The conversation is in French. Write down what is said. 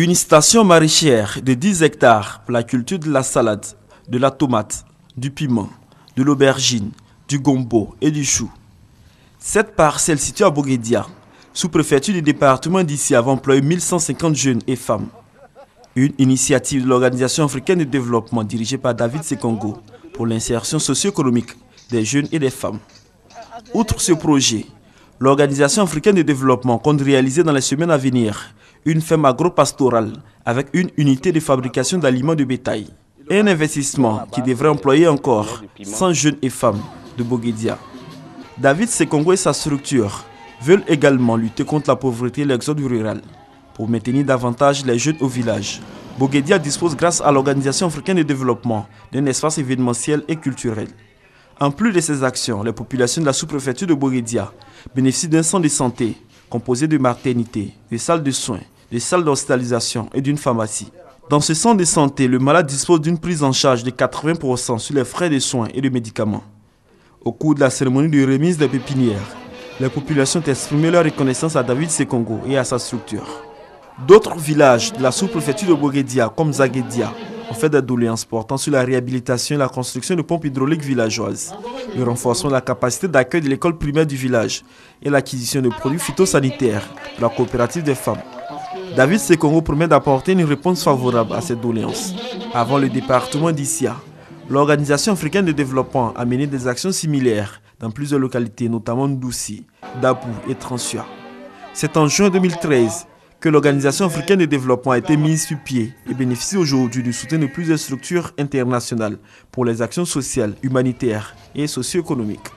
Une station maraîchère de 10 hectares pour la culture de la salade, de la tomate, du piment, de l'aubergine, du gombo et du chou. Cette parcelle située à Boguédia, sous-préfecture du département d'Issi, va employer 1150 jeunes et femmes. Une initiative de l'Organisation africaine de développement dirigée par David Sekongo pour l'insertion socio-économique des jeunes et des femmes. Outre ce projet, l'Organisation africaine de développement compte réaliser dans les semaines à venir une ferme agro-pastorale avec une unité de fabrication d'aliments de bétail et un investissement qui devrait employer encore 100 jeunes et femmes de Boguédia. David Sekongo et sa structure veulent également lutter contre la pauvreté et l'exode rural. Pour maintenir davantage les jeunes au village, Boguédia dispose grâce à l'Organisation africaine de développement d'un espace événementiel et culturel. En plus de ces actions, les populations de la sous-préfecture de Boguédia bénéficient d'un centre de santé composé de maternité, de salles de soins, de salles d'hospitalisation et d'une pharmacie. Dans ce centre de santé, le malade dispose d'une prise en charge de 80% sur les frais de soins et de médicaments. Au cours de la cérémonie de remise des pépinières, les populations ont exprimé leur reconnaissance à David Sekongo et à sa structure. D'autres villages de la sous-préfecture de Boguédia, comme Zaguédia, ont fait des doléances portant sur la réhabilitation et la construction de pompes hydrauliques villageoises, le renforcement de la capacité d'accueil de l'école primaire du village et l'acquisition de produits phytosanitaires de la coopérative des femmes. David Sekongo promet d'apporter une réponse favorable à ces doléances. Avant le département d'Issia, l'Organisation africaine de développement a mené des actions similaires dans plusieurs localités, notamment Ndoussi, Dabou et Transua. C'est en juin 2013 que l'Organisation africaine de développement a été mise sur pied et bénéficie aujourd'hui du soutien de plusieurs structures internationales pour les actions sociales, humanitaires et socio-économiques.